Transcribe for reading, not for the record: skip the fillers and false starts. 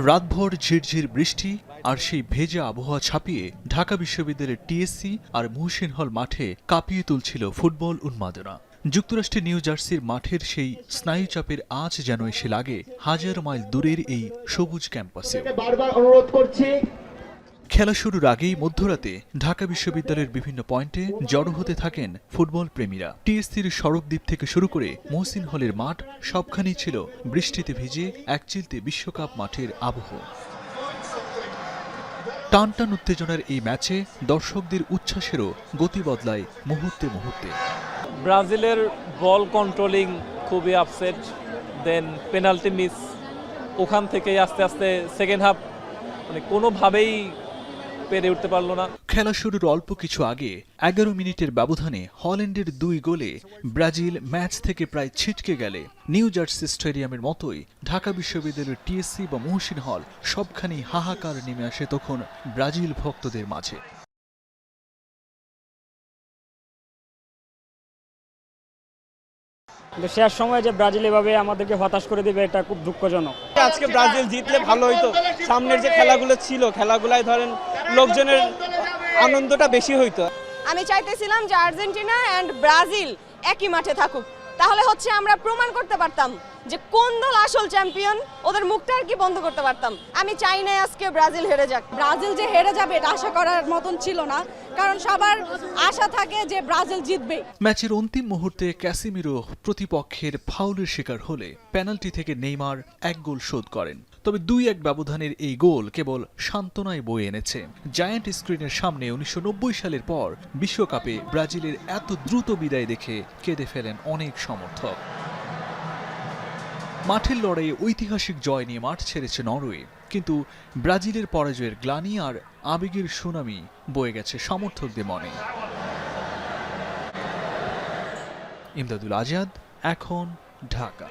রাতভর ঝিরঝির বৃষ্টি আর সেই ভেজা আবহাওয়া ছাপিয়ে ঢাকা বিশ্ববিদ্যালয়ের টিএসসি আর মুহসিন হল মাঠে কাঁপিয়ে তুলছিল ফুটবল উন্মাদনা। যুক্তরাষ্ট্রের নিউ জার্সির মাঠের সেই স্নায়ুচাপের আঁচ যেন এসে লাগে হাজার মাইল দূরের এই সবুজ ক্যাম্পাসে। খেলা শুরুর আগেই মধ্যরাতে ঢাকা বিশ্ববিদ্যালয়ের বিভিন্ন পয়েন্টে জড়ো হতে থাকেন ফুটবল প্রেমীরা। টিএসসির সড়ক দ্বীপ থেকে শুরু করে মুহসিন হলের মাঠ সবখানেই ছিল বৃষ্টিতে ভিজে একচিলতে বিশ্বকাপ মাঠের আবহ। টানটান উত্তেজনার এই ম্যাচে দর্শকদের উচ্ছ্বাসেরও গতি বদলায় মুহূর্তে মুহূর্তে। ব্রাজিলের বল কন্ট্রোলিং খুবই আপসেট, দেন পেনাল্টি মিস, ওখান থেকেই আস্তে আস্তে সেকেন্ড হাফ মানে কোনোভাবেই পেরে উঠতে পারলো না। খেলা শুরুর অল্প কিছু আগে 11 মিনিটের ব্যবধানে হল্যান্ডের 2 গোলে ব্রাজিল ম্যাচ থেকে প্রায় ছিটকে গেলে নিউ জার্সি স্টেডিয়ামের মতোই ঢাকা বিশ্ববিদ্যালয়ের টিএসসি বা মুহসিন হল সবখানেই হাহাকার নেমে আসে তখন ব্রাজিল ভক্তদের মাঝে। শেষ সময় যে ব্রাজিল এভাবে আমাদেরকে হতাশ করে দিবে এটা খুব দুঃখজনক। আজকে ব্রাজিল জিতলে ভালো হইতো, সামনের যে খেলাগুলো ছিল খেলাগুলাই ধরেন লোকজনের আনন্দটা বেশি হইতো। আমি চাইতেছিলাম যে আর্জেন্টিনা এন্ড ব্রাজিল একই মাঠে থাকুক, তাহলে হচ্ছে আমরা প্রমাণ করতে পারতাম যে কোন দল আসল চ্যাম্পিয়ন, ওদের মুখটা আর কি বন্ধ করতে পারতাম। আমি চাই না আজকে ব্রাজিল হেরে যাক। ব্রাজিল যে হেরে যাবে এটা আশা করার মতন ছিল না, কারণ সবার আশা থাকে যে ব্রাজিল জিতবে। ম্যাচের অন্তিম মুহূর্তে ক্যাসিমিরো প্রতিপক্ষের ফাউলের শিকার হলে পেনাল্টি থেকে নেইমার 1 গোল শোধ করেন। তবে 2-1 ব্যবধানের এই গোল কেবল সান্ত্বনায় বয়ে এনেছে। জায়ান্ট স্ক্রিনের সামনে 1990 সালের পর বিশ্বকাপে ব্রাজিলের এত দ্রুত বিদায় দেখে কেঁদে ফেলেন অনেক সমর্থক। মাঠের লড়াইয়ে ঐতিহাসিক জয় নিয়ে মাঠ ছেড়েছে নরওয়ে, কিন্তু ব্রাজিলের পরাজয়ের গ্লানি আর আবেগের সুনামি বয়ে গেছে সমর্থকদের মনে। ইমদাদুল আজাদ, এখন, ঢাকা।